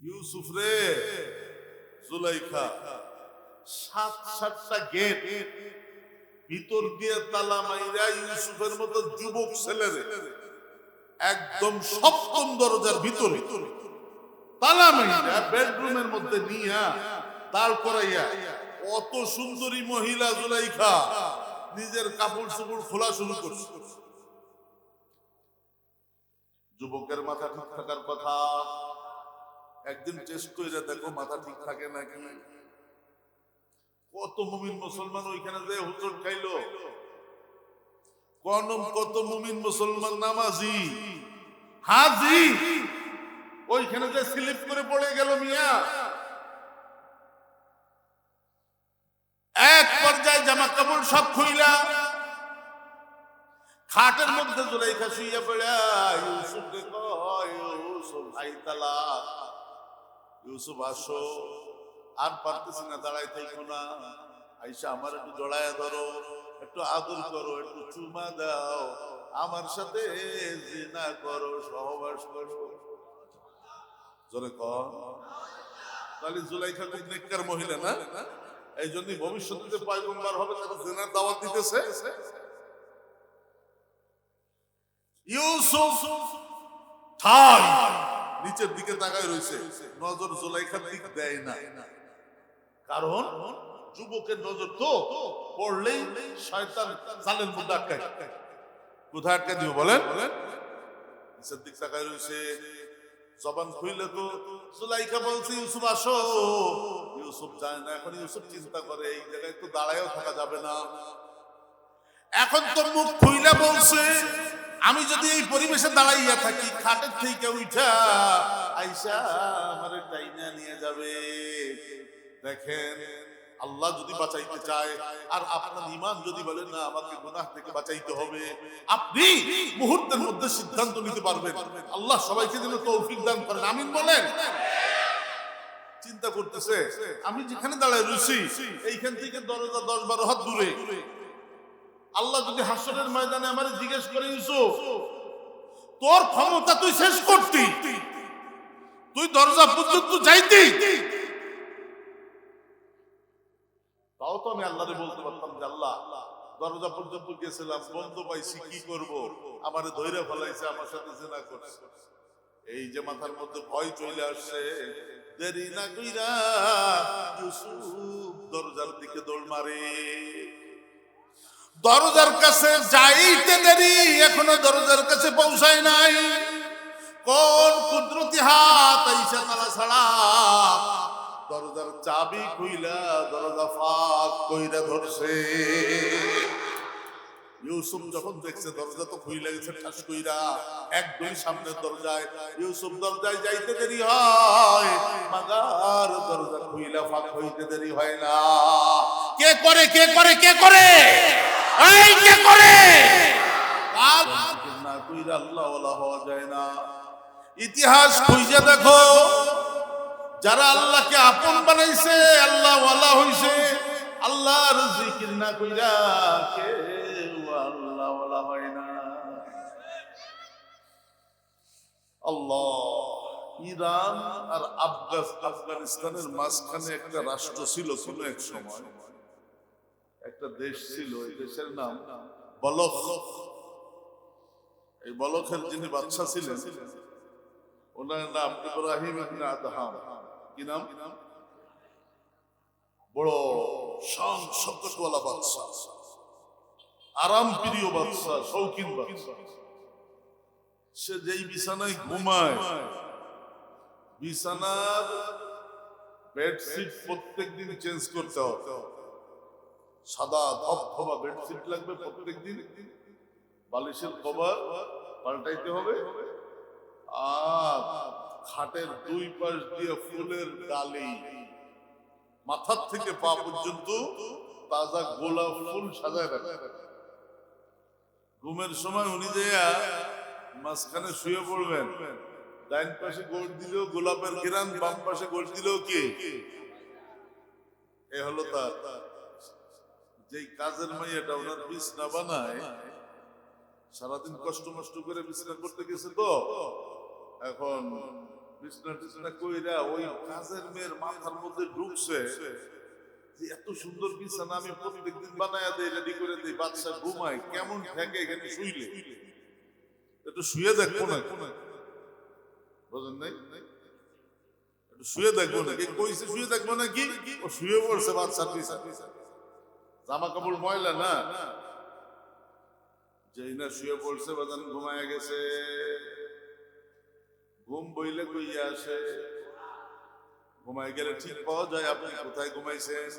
ইউসুফ রে জুলাইখা সাতটা গেট ভিতর দিয়ে তালা মাইরা ইউসুফের মতো যুবক ছেলেরে একদম সপ্তম দরজার ভিতরে তালা মাইরা বেডরুমের মধ্যে নিয়া দাঁড় করাইয়া অত সুন্দরী মহিলা জুলাইখা নিজের কাপড় চোপড় খোলা শুরু করছে। যুবকের মাথা ঠিক থাকার কথা, একদিন টেস্ট করে দেখো মাথা ঠিক থাকে নাকি। কত মুমিন মুসলমান ওইখানে যে হুজুর খাইলো, কত মুমিন মুসলমান নামাজি হাজি ওইখানে যে স্লিপ করে পড়ে গেল মিয়া। এক পর্যায়ে জামা কাপড় সব খুইলা খাটের মধ্যে জুলাইখা শুইয়া পড়া ইউসুফ রে কয়, ইউসুফ ভাই তালাক, ইউসুফ আসো, আর পারতেছি না, দাঁড়াই থাইকো না, আইসা আমার একটু জড়ায় ধরো, একটু আদর করো, একটু চুমা দাও, আমার সাথে জিনা করো, সহবাস করো। জোরে কর। তাহলে জুলাইখা খুব নেককার মহিলা না, এই জন্যই ভবিষ্যতে পয়গম্বর হবে তাকে জিনার দাওয়াত দিতেছে। ইউসুফ ঠাই নিচের দিকে তাকায় রয়েছে, নজর জুলাইখার দিক দেয় না, কারণ যুবকের নজর তো পড়লেই শয়তান জালের মধ্যে আটকায়। কোথায় আটকায় দিব বলেন? নিচের দিক তাকায় রয়েছে, জবান খুইলে তো জুলাইখা বলছে ইউসুফ আসো, ইউসুফ যায় না। এখন ইউসুফ চিন্তা করে এই জায়গায় তো দাঁড়ায়ও থাকা যাবে না, এখন তো মুখ খুইলা বলছে আমি যদি এই পরিবেশে দাঁড়াইয়া থাকি, খাটের থেকে উঠা আইসা আমারে টাইনা নিয়ে যাবে। দেখেন, আল্লাহ যদি বাঁচাইতে চায় আর আপনার ঈমান যদি বলেন না আমাকে গুনাহ থেকে বাঁচাইতে হবে, আপনি মুহূর্তের মধ্যে সিদ্ধান্ত নিতে পারবেন। আল্লাহ সবাইকে যেন তৌফিক দান করেন, আমিন বলেন। চিন্তা করতেছে আমি যেখানে দাঁড়ায় রয়েছি এইখান থেকে দরজা 10-12 হাত দূরে, আল্লাহ যদি হাসরের ময়দানে আমারে জিজ্ঞেস করে ইউসুফ তোর ক্ষমতা তুই শেষ করতি, তুই দরজা পর্যন্ত যাইতি, তাও তো আমি আল্লাহরে বলতে পারতাম যে আল্লাহ দরজা পর্যন্ত গেছিলাম, বন্ধ পাইছি, কি করব, আমারে ধইরা ফেলাইছে, আমার সাথে জিনা করছে। এই যে মাথার মধ্যে ভয় চলে আসছে, দেরি না কইরা ইউসুফ দরজার দিকে দৌড় মারে। দরজার কাছে যাইতে দেরি, এখনো দরজার কাছে পৌঁছায় নাই, কোন কুদরতি হাত আইসা তালা ছাড়া দরজার চাবি খুইলা দরজা ফাঁক কইরা ধরছে। ইউসুফ যখন দেখছে দরজা তো খুইলা গেছে ঠাস কইরা, একদম সামনের দরজায় ইউসুফ দরজায় যাইতে দেরি হয়, মাগার দরজা খুইলা ফাঁক হইতে দেরি হয় না। কে করে কে করে কে করে এই কে করে? না কইরা আল্লাহ ওয়ালা হওয়া যায় না। ইতিহাস খুঁজে দেখো, যারা আল্লাহকে আপন বানাইছে, আল্লাহ ওয়ালা হইছে, আল্লাহর জিকির না কইরা কেউ আল্লাহ ওয়ালা হয় না। আল্লাহ, ইরান আর আফগানিস্তানের মাঝখানে একটা রাষ্ট্র ছিল কোন এক সময়, একটা দেশ ছিল, এই দেশের নাম বলখ। এই বলখের যিনি বাদশা ছিলেন ওনার নাম ইব্রাহিম ইবনে আদহাম। কি নাম? বড় শান শৌকতওয়ালা বাদশা, আরাম প্রিয় বাদশা, শৌখিন বাদশা। সে যেই বিছানায় ঘুমায়, বিছানার বেডশিট প্রত্যেকদিন চেঞ্জ করতে হবে, সাদা ধবধবা বেডশিট লাগবে প্রত্যেকদিন, বালিশের কভার পাল্টাইতে হবে, আর খাটের দুই পাশ দিয়ে ফুলের ডালি, মাথার থেকে পা পর্যন্ত তাজা গোলাপ ফুল সাজায় রাখে। ঘুমের সময় উনি যে মাঝখানে শুয়ে পড়বেন, ডাইন পাশে গোল দিলেও গোলাপের ঘিরান, বাম পাশে গোল দিলেও কি, এ হলো তার। যেই কাজের মাইয়াটা ওনার বিছনা বানায়, সারাদিন কষ্ট মষ্ট করে বিছনা করতে গেছে তো, এখন বিছনা টিছনা কইরা ওই কাজের মেয়ের মাথার মধ্যে ঢুকছে যে এত সুন্দর বিছানা আমি প্রত্যেকদিন বানায়া দেই, রেডি করে দেই, বাচ্চা ঘুমায়, কেমন থাকে এখানে শুইলে, একটু শুয়ে দেখবো না, বুঝেন নাই, একটু শুয়ে দেখবো না, কইছে শুয়ে দেখবো না কি, ও শুয়ে পড়ছে বাচ্চার পিছনে, জামা কাপড় ময়লা না, যেই না শুয়ে পড়ছে বাজান ঘুমায় গেছে। ঘুম বইলে কইয়া আসে, ঘুমায় গেলে ঠিক পাওয়া যায় আপনি কোথায় ঘুমাইছেন,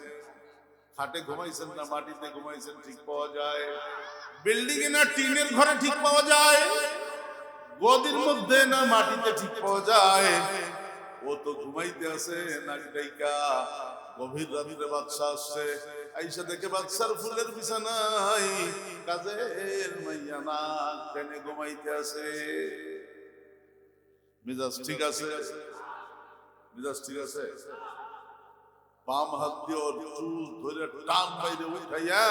খাটে ঘুমাইছেন না মাটিতে ঘুমাইছেন ঠিক পাওয়া যায়, বিল্ডিং এ না টিনের ঘরে ঠিক পাওয়া যায়, গদির মধ্যে না মাটিতে ঠিক পাওয়া যায়। ও তো ঘুমাইতে আছে নাক ডাইকা, গভীর রাত্রে বাচ্চা আসছে, আইসা দেখে বাচ্চার ফুলের বিছানায় কাজের মাইয়া নাক টেনে ঘুমাইতে আছে। মিজাজ ঠিক আছে, মিজাজ ঠিক আছে, বাম হাত দিয়ে ওর চুল ধরে টান বাইরে উঠাইয়া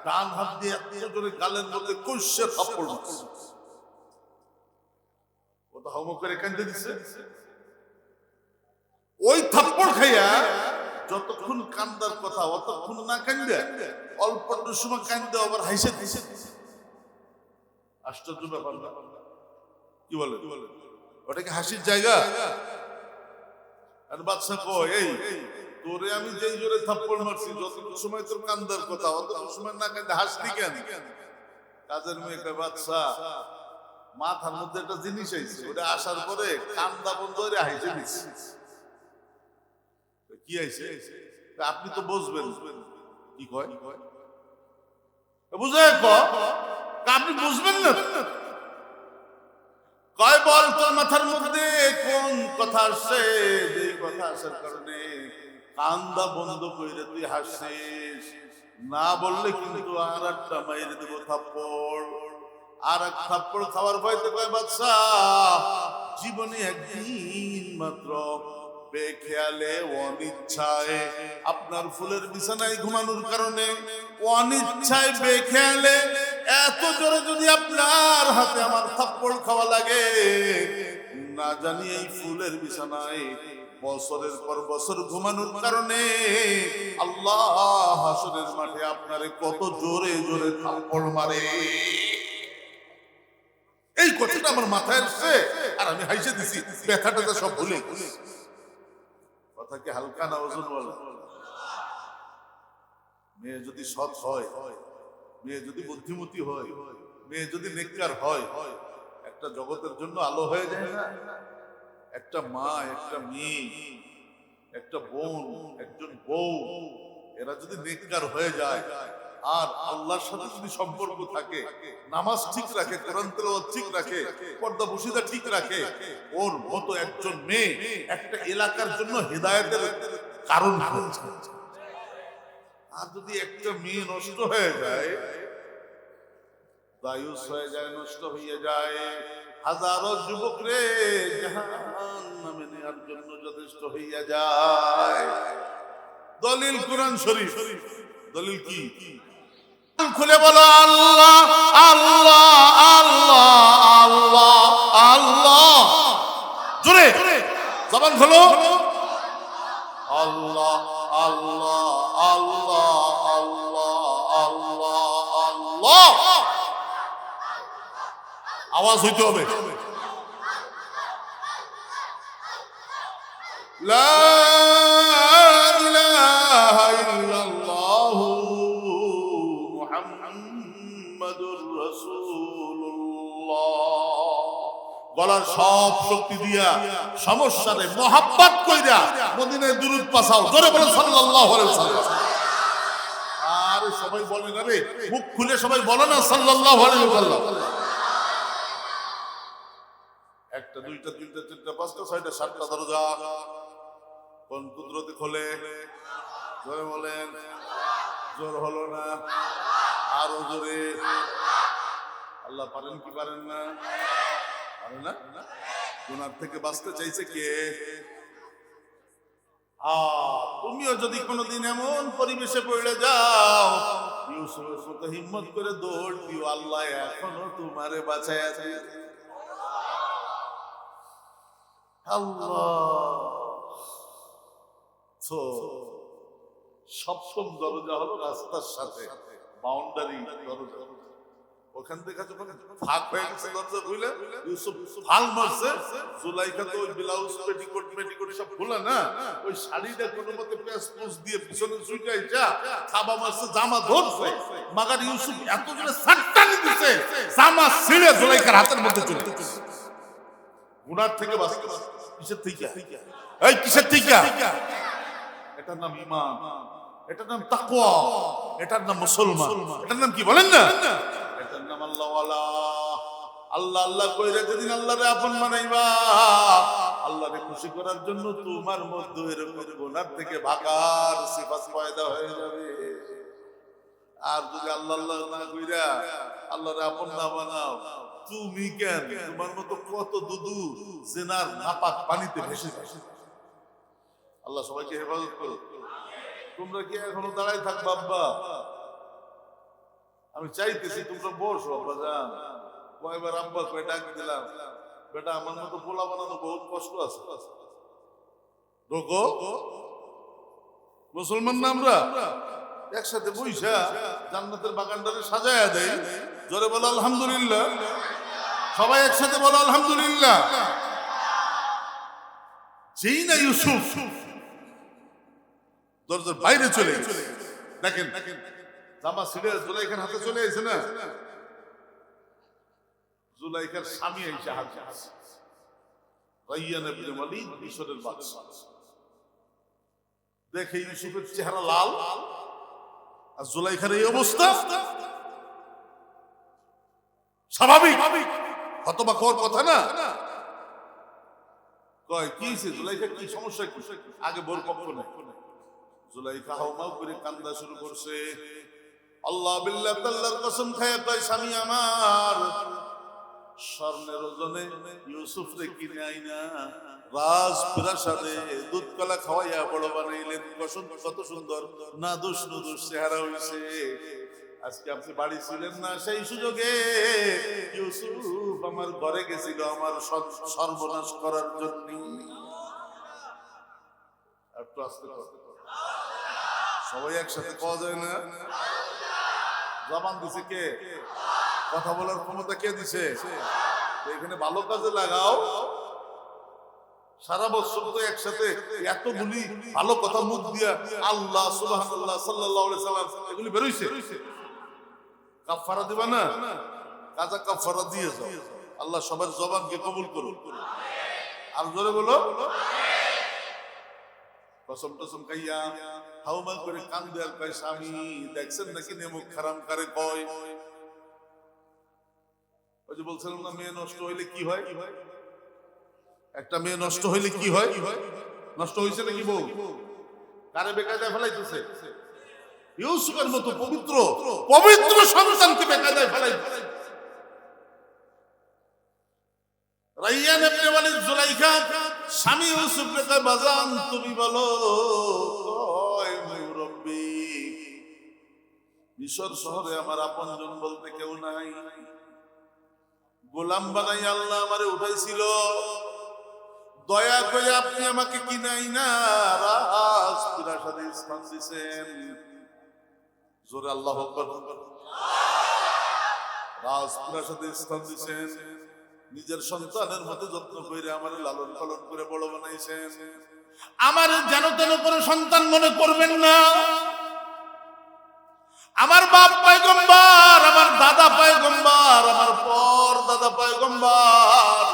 ডান হাত দিয়ে এত জোরে গালের মধ্যে কষে থাপ্পড় মারছে। ও তো হাউমাউ করে কান্দে দিছে। ওই থাপ্পড় খাইয়া যতক্ষণ কান্দার কথা অতক্ষণ না কান্দে অল্প সময় কান্দে আবার হাসে দিছে। আশ্চর্য ব্যাপার না? কি বলে ওটা কি হাসির জায়গা? আর বাচ্চা কয় এই তোরে আমি যেই জোরে থাপ্পড় মারছি যতটুকু সময় তোর কান্দার কথা অতটুকু সময় না কান্দে হাসলি কেন? কাজের মেয়ে কয় বাচ্চা মাথার মধ্যে একটা জিনিস আইছে, ওটা আসার পরে কান্দা বন্ধ করে হাসে দিচ্ছে। কি আইছে? আপনি তো বুঝবেন। কি কয়? বুঝে আপনি বুঝবেন না? কয় বল তোর মাথার মধ্যে কোন কথা আসছে, যে কথা আসার কারণে কান্দা বন্ধ করে তুই হাসছিস? না বললে কিন্তু আর একটা মাইরে দেবো থাপ্পড়। আর এক থাপ্পড় খাওয়ার ভয়তে কয় বাচ্চা জীবনে একদিন মাত্র বেখেয়ালে অনিচ্ছায় আপনার ফুলের বিছানায় ঘুমানোর কারণে অনিচ্ছায় বেখেয়ালে এত জোরে যদি আপনার হাতে আমার থাপ্পড় খাওয়া লাগে, না জানি এই ফুলের বিছানায় বছরের পর বছর ঘুমানোর কারণে আল্লাহ হাসরের মাঠে আপনারে কত জোরে জোরে থাপ্পড় মারে। এই কথাটা আমার মাথায় আসছে আর আমি হাসে দিছি, ব্যথাটা সব ভুলে গেছি। কথা কি হালকা না ওজন বলে? মেয়ে যদি সৎ হয়, মেয়ে যদি বুদ্ধিমতী হয়, মেয়ে যদি নেককার হয়, একটা জগতের জন্য আলো হয়ে যায় না? একটা মা, একটা মেয়ে, একটা বোন, একজন বউ, এরা যদি নেককার হয়ে যায় আর আল্লাহর সাথে যদি সম্পর্ক থাকে, নামাজ ঠিক রাখে, কোরআন তেলাওয়াত ঠিক রাখে, পর্দা বসিদা ঠিক রাখে, ওর মতো একজন মেয়ে একটা এলাকার জন্য হেদায়েতের কারণ হয়ে যায়। আর যদি একটা মেয়ে নষ্ট হয়ে যায়, দায়ুস হয়ে যায়, নষ্ট হয়ে যায়, হাজারো যুবক রে জাহান্নামে নেওয়ার জন্য যথেষ্ট হইয়া যায়। দলিল কোরআন শরীফ। দলিল কি? খুলে বলো আল্লাহ আল্লাহ আল্লাহ আল্লাহ আল্লাহ, জোরে জবান খোলো। আল্লাহ আল্লাহ আল্লাহ আল্লাহ আল্লাহ আল্লাহ, আওয়াজ হইতে হবে। লা ইলাহা ইল্লাল্লাহ মুহাম্মাদুর রাসূলুল্লাহ। গলার সব শক্তি দিয়া সমস্যারে মোহাব্বত কইরা মদিনায় দুরূদ পাঠাও, জোরে বলো সাল্লাল্লাহু আলাইহি ওয়াসাল্লাম। আর সবাই বলে না রে, মুখ খুলে সবাই বলে না সাল্লাল্লাহু আলাইহি ওয়াসাল্লাম। একটা দুইটা তিনটা চারটা পাঁচটা ছয়টা সাতটা দরজা কোন কুদরতে খোলে? জোরে বলেন। জোর হলো না, আরো জোরে। আল্লাহ পারেন কি পারেন না? পারে না? গুনাহ থেকে বাঁচতে চাইছে কে? তুমিও যদি কোনোদিন এমন পরিবেশে পড়ে যাও, ইউসুফের মতো হিম্মত করে দৌড় দিও, আল্লাহ এখনো তোমারে বাঁচায় আছে। আল্লাহ। তো সপ্তম দরজা হলো রাস্তার সাথে, বাউন্ডারি দরজা। ওখান থেকে যখন ফাঁক হয়ে গেছে দরজা খুলে, ইউসুফ ফাল মারছে, জুলাইখা তো ওই ব্লাউজ পেটিকোট সব খোলা না, ওই শাড়িটা কোনো মতে পেঁচ পুষ দিয়ে পিছনে চুইটাইছা থাবা মারছে, জামা ধরছে, মাগার ইউসুফ এত জোরে সাট্টানি দিছে, জামা ছিঁড়ে জুলাইখার হাতের মধ্যে চলে গেছে। গুনার থেকে বাঁচতে। কিসের থেকে? এই কিসের থেকে? এটার নাম ঈমান, এটার নাম তাকওয়া, এটার নাম মুসলমান। এটার নাম কি বলেন না? এটার নাম আল্লাহওয়ালা। আল্লাহ আল্লাহ কইরা যেদিন আল্লাহরে আপন বানাইবা, আল্লাহরে খুশি করার জন্য তোমার মধ্যে এরকম গুনার থেকে ভাগার সিফাত পয়দা হয়ে যাবে। আর যদি আল্লাহ আল্লাহ না কইরা আল্লাহরে আপন না বানাও, তুমি কেন তোমার মতো কত দুদু জিনার নাপাক পানিতে ভেসে ভেসে। আল্লাহ সবাইকে হেফাজত করো। তোমরা কি এখনো দাঁড়াই থাকবা? আব্বা আমি চাইতেছি তোমরা বসো। আব্বা যান কয়বার আব্বা কয়ে ডাক দিলাম, বেটা আমার মতো পোলা বানানো বহুত কষ্ট আছে। ঢোকো, মুসলমান না আমরা, একসাথে বইসা জান্নাতের বাগানটারে সাজায়া দেয়। জোরে বলো আলহামদুলিল্লাহ। সবাই একসাথে বলো আলহামদুলিল্লাহ। যেই না ইউসুফ দরজার বাইরে চলে গেছে, দেখেন জামা ছিঁড়ে জুলাইখার হাতে চলে এসে না, জুলাইখার স্বামী এসে হাতে আছে, রাইয়ান ইবনে ওয়ালিদ, মিশরের বাদশা। দেখে ইউসুফের চেহারা লাল আর জুলাইখার এই অবস্থা, স্বাভাবিক হতবাক হওয়ার কথা না। কয় কি হইছে জুলাইখা, কি সমস্যা? কি আগে বোর পক্ষ নেই। জুলাইখা হাউমাউ করে কান্দা শুরু করছে। আল্লাহ বিল্লাহ তাআলার কসম খায়া কয়, স্বামী আমার স্বর্ণের ওজনে ইউসুফ রে কিনে আইনা রাজপ্রাসাদে দুধ কলা খাওয়াইয়া বড় বানাইলেন। কত সুন্দর নাদুস নুদুস চেহারা হইছে। আজকে আপনি বাড়ি ছিলেন না, সেই সুযোগে ইউসুফ আমার ঘরে গেছিল আমার সর্বনাশ করার জন্য। একটু আস্তে সবাই একসাথে পাওয়া যায় না? জবান দিছে কে? কথা বলার ক্ষমতা কে দিছে? এখানে ভালো কাজে লাগাও। সারা বছর তো একসাথে এতগুলি ভালো কথা মুখ দিয়া আল্লাহ সুবহানাল্লাহ সাল্লাল্লাহু আলাইহি সাল্লাম এগুলি বেরোইছে। কাফারা দিবা না? কাজা কাফারা দিয়ে যাও। আল্লাহ সবার জবানকে কবুল করুন। আর জোরে বলো কসম টসম খাইয়া হাউমা করে কান্দে আর কয়, স্বামী দেখছেন নাকি নেমুখ খারাম করে কয়। ওই যে বলছিলাম না, মেয়ে নষ্ট হইলে কি হয়? একটা মেয়ে নষ্ট হইলে কি হয়? নষ্ট হইছে নাকি বউ? কারে বেকায়দায় ফেলাইতেছে? ইউসুফের মতো পবিত্র পবিত্র সন্তানকে বেকায়দায় ফেলাইতেছে। রাইয়ান ইবনে ওয়ালিদ জুলাইখা স্বামী ইউসুফ রে কয়, বাজান তুমি বলো। কয়, মুরব্বি মিশর শহরে আমার আপনজন বলতে কেউ নাই। গোলাম বানাই আল্লাহ আমারে উঠাইছিল। দয়া করে আপনি আমাকে কিনাই না রাজপ্রাসাদে স্থান দিয়েছেন। জোরে আল্লাহু আকবার। রাজপ্রাসাদে স্থান দিয়েছেন। নিজের সন্তানের মতো যত্ন করে আমার লালন পালন করে বড় বানাইছেন। আমার যেন তেন করে সন্তান মনে করবেন না। আমার বাপ পয়গম্বর, আমার দাদা পয়গম্বর, আমার পর দাদা পয়গম্বর।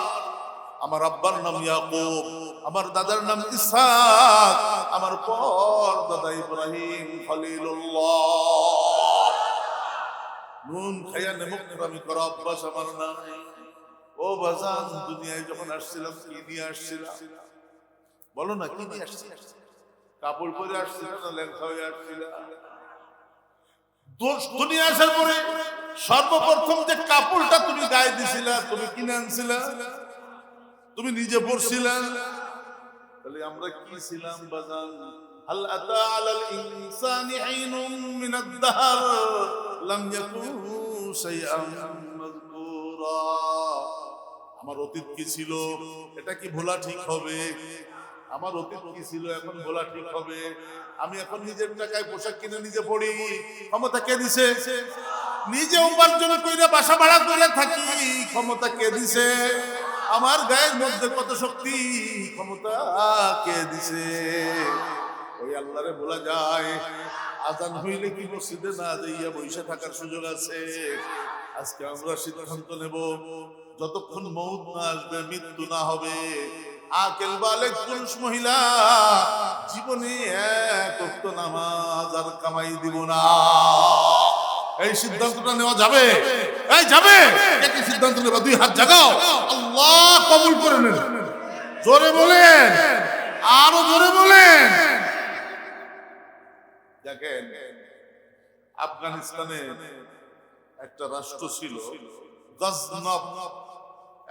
আমার আব্বার নাম ইয়াকুব, আমার দাদার নাম ইসহাক, আমার পর দাদা ইব্রাহিম খলিলুল্লাহ। নুন খায়া নেমুকরামি করা অভ্যাস আমার নাই। ও বাজান, দুনিয়ায় যখন আসছিলাম কি নিয়ে আসছিলাম? বলো না, কি নিয়ে আসছিলাম? কাপড় পরে আসছিলাম না লেখা হয়ে আসছিলাম? দুনিয়া আসার পরে সর্বপ্রথম যে কাপড়টা তুমি গায়ে দিছিলা, তুমি কিনে আনছিলা, তুমি নিজে পড়ছিলা। তাহলে আমরা কি ছিলাম বাজান? হাল আতা আলাল ইনসানি হিনুম মিনাদ দাহর লাম ইয়াকুন শাইআন মাযকুরা। আমার অতীত কি ছিল এটা কি ভোলা ঠিক হবে? আমার অতীত কি ছিল এখন ভোলা ঠিক হবে? আমি এখন নিজের টাকায় পোশাক কিনে নিজে পড়ি, ক্ষমতা কে দিছে? নিজে উপার্জন কইরা বাসা ভাড়া করে থাকি, ক্ষমতা কে দিছে? আমার গায়ের মধ্যে কত শক্তি, ক্ষমতা কে দিছে? ওই আল্লাহরে বলা যায়। আজান হইলে কি মসজিদে না যাইয়া বসে থাকার সুযোগ আছে? আজকে আমরা সিদ্ধান্ত নেব, যতক্ষণ মউত না আসবে, মৃত্যু না হবে, আকেল বালেক পুরুষ মহিলা জীবনে এক ওয়াক্ত নামাজ আর কামাই দিব না। এই সিদ্ধান্তটা নেওয়া যাবে? এই যাবে? কি সিদ্ধান্ত নেবা? দুই হাত জাগাও, আল্লাহ কবুল করে নেন। জোরে বলেন, আরো জোরে বলেন। দেখেন, আফগানিস্তানে একটা রাষ্ট্র ছিল গজনব,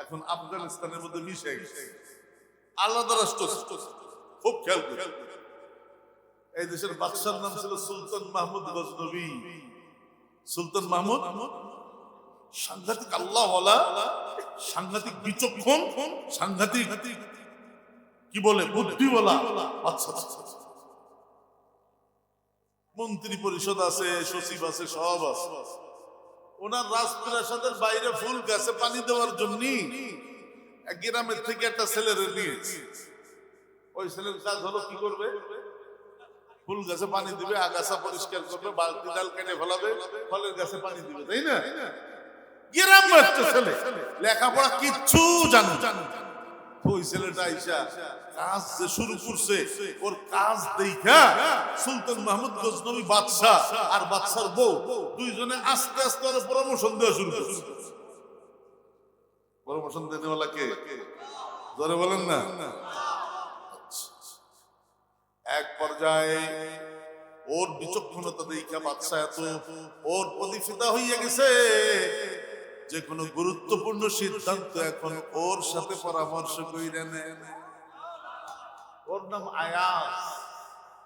এখন আফগানিস্তানের মধ্যে মিশে গেছে, আলাদা রাষ্ট্র। খুব খেয়াল করে, এই দেশের বাদশার নাম ছিল সুলতান মাহমুদ গজনবী। সুলতান মাহমুদ সাংঘাতিক আল্লাহওয়ালা, সাংঘাতিক বিচক্ষণ, সাংঘাতিক কি বলে বুদ্ধিওয়ালা। আচ্ছা, মন্ত্রী পরিষদ আছে, সচিব আছে, সব আছে। ওনার রাজপ্রাসাদের বাইরে ফুল গাছে পানি দেওয়ার জন্য এক গ্রামের থেকে একটা ছেলের নিয়েছে। ওই ছেলের কাজ হলো কি করবে? ফুল গাছে পানি দিবে, আগাছা পরিষ্কার করবে, বালতি ডাল কেটে ফেলাবে, ফলের গাছে পানি দিবে, তাই না? গ্রাম একটা ছেলে, লেখাপড়া কিচ্ছু জানে। ওই ছেলেটা আইসা কাজ যে শুরু করছে, ওর কাজ দেখা সুলতান মাহমুদ গজনবী বাদশাহ আর বাদশার বউ দুইজনে আস্তে আস্তে ওর প্রমোশন দেওয়া শুরু করছে। প্রমোশন দেওয়ালা কে? জোরে বলেন না। এক পর্যায়ে ওর বিচক্ষণতা দেখা বাদশাহ এত ওর প্রতি ফিদা হইয়া গেছে, যে কোনো গুরুত্বপূর্ণ সিদ্ধান্ত এখন ওর সাথে পরামর্শ কইরা নেন। ওর নাম আয়াস।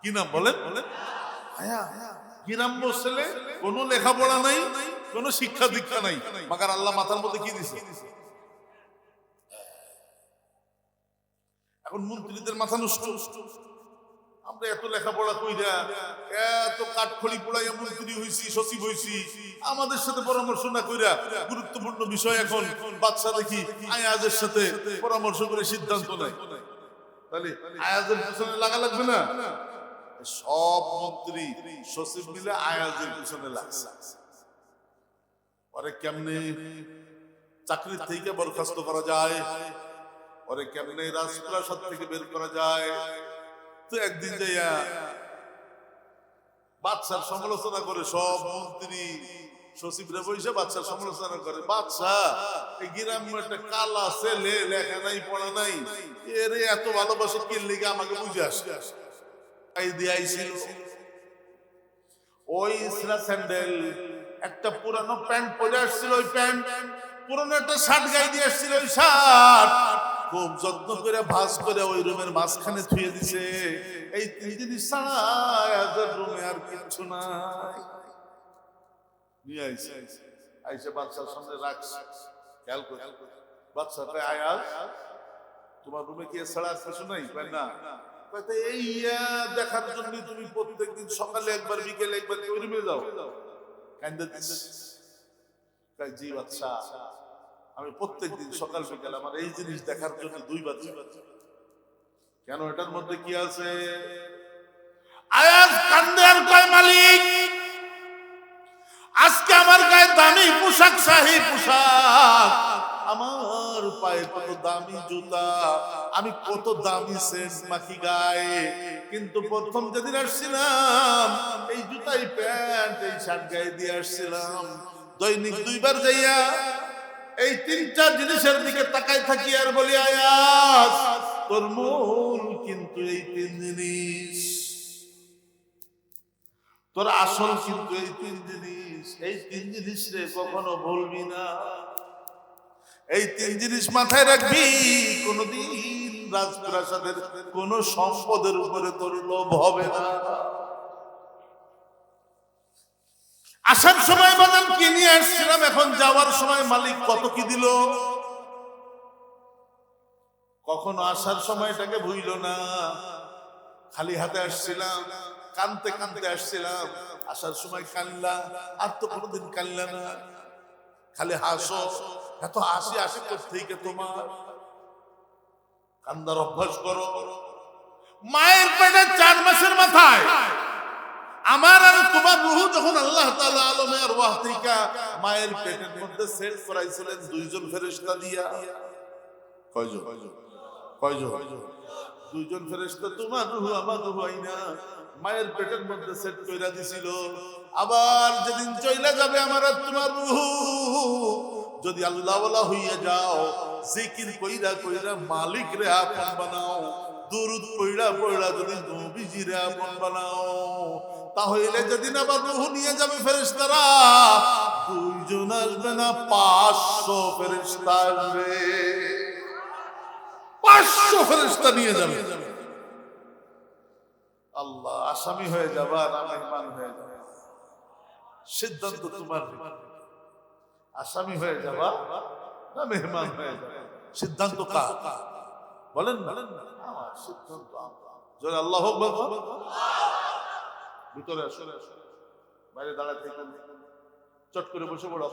কি নাম বলেন? আয়াস। গ্রাম্য ছেলে, কোনো লেখাপড়া নাই, কোনো শিক্ষা দীক্ষা নাই, মাগার আল্লাহ মাথার মধ্যে কি দিছে? এখন মন্ত্রীদের মাথা নষ্ট। আমরা এত লেখাপড়া কইরা, এত কাঠখড়ি পোড়াইয়া মন্ত্রী হইছি, সচিব হইছি, আমাদের সাথে পরামর্শ না কইরা গুরুত্বপূর্ণ বিষয় এখন বাদশা দেখি আয়াজের সাথে পরামর্শ করে সিদ্ধান্ত নেয়। তাহলে আয়াজের পিছনে লাগা লাগবে না? সব মন্ত্রী সচিব মিলে আয়াজের পিছনে লাগছে। পরে কেমনে চাকরির থেকে বরখাস্ত করা যায়, পরে কেমনে রাজপ্রাসাদ থেকে বের করা যায়। তো একদিন যাইয়া বাদশার সমালোচনা করে, সব মন্ত্রী সচিবরা বসে বাদশার সমালোচনা করে। বাদশা, এই গ্রামে একটা কালা ছেলে, লেখা নাই পড়া নাই, এর এত ভালোবাসা কি লেগে আমাকে বুঝে আসে। ওই স্যান্ডেল, একটা পুরানো প্যান্ট পরে আসছিল, ওই প্যান্ট, পুরানো একটা শার্ট গায়ে দিয়ে আসছিল, ওই শার্ট খুব যত্ন করে ভাঁজ করে ওই রুমের মাঝখানে থুয়ে দিছে। এই তিন জিনিস ছাড়া রুমে আর কিচ্ছু নাই। নিয়ে আইছে, আইসে বাচ্চার সামনে রাখছে। খেয়াল করে বাচ্চাটা, আয়াস তোমার রুমে কি ছাড়া আর কিছু নাই? না। এই দেখার জন্য তুমি প্রত্যেকদিন সকালে একবার, বিকেলে একবার ওই রুমে যাও? জি বাচ্চা, আমি প্রত্যেকদিন সকাল বিকাল আমার এই জিনিস দেখার জন্য দুইবার। কেন? এটার মধ্যে কি আছে? আয়াজ কান্দে আর কয়, মালিক, আজকে আমার গায়ে দামি পোশাক, শাহী পোশাক, আমার পায়ে কত দামি জুতা, আমি কত দামি সেন্ট মাখি গায়ে, কিন্তু প্রথম যেদিন আসছিলাম এই জুতাই প্যান্ট, এই শার্ট গায়ে দিয়ে আসছিলাম। দৈনিক দুইবার যাইয়া এই তিনটা জিনিসের দিকে তাকাই থাকি আর বলি, আয়াস তোর মূল কিন্তু এই তিন জিনিস, তোর আসল কিন্তু এই তিন জিনিস। এই তিন জিনিস রে কখনো ভুলবি না, এই তিন জিনিস মাথায় রাখবি। কোনদিন রাজপ্রাসাদের কোন সম্পদের উপরে তোর লোভ হবে না। আসার সময় বাদাম কিনে আসছিলাম, এখন যাওয়ার সময় মালিক কত কি দিল? কখনো আসার সময়টাকে ভুইল না। খালি হাতে আসছিলাম, কানতে কানতে আসছিলাম, আসার সময় কানলা, আর তো কোনোদিন কানলা না, খালি হাসো। এত হাসি হাসি করতে তোমার কান্দার অভ্যাস করো। মায়ের পেটে 4 মাসের মাথায় আমার আর তোমার রূহ যখন আল্লাহ তাআলা আলমে আরওয়াহ থেকে মায়ের পেটের মধ্যে সেট করাইছিলেন 2 জন ফেরেশতা দিয়া। কয়জন? 2 জন ফেরেশতা তোমার রূহ আমার রূহ আইনা মায়ের পেটের মধ্যে সেট কইরা দিছিল। আবার যেদিন চইলা যাবে আমার আর তোমার রূহ, যদি আল্লাহ ওয়ালা হইয়া যাও, জিকির কইরা কইরা মালিক রে আপন বানাও, দুরূদ পড়া পড়া যদি নবীজিরে আপন বানাও, তাহলে যেদিন আবার রূহ নিয়ে যাবে ফেরেশতারা, 2 জন আসবে না, 500 ফেরেশতা আসবে। 500 ফেরেশতা নিয়ে যাবে। আল্লাহ, আসামি হয়ে যাবা না মেহমান হয়ে যাবে, সিদ্ধান্ত তোমার। আসামি হয়ে যাবা না মেহমান হয়ে যাবে, সিদ্ধান্ত কার? বলেন না, আমার সিদ্ধান্ত আমার। জোরে আল্লাহু আকবার। ভিতরে আসো, বাইরে দাঁড়ায় থেকে চট করে বসে পড়ো।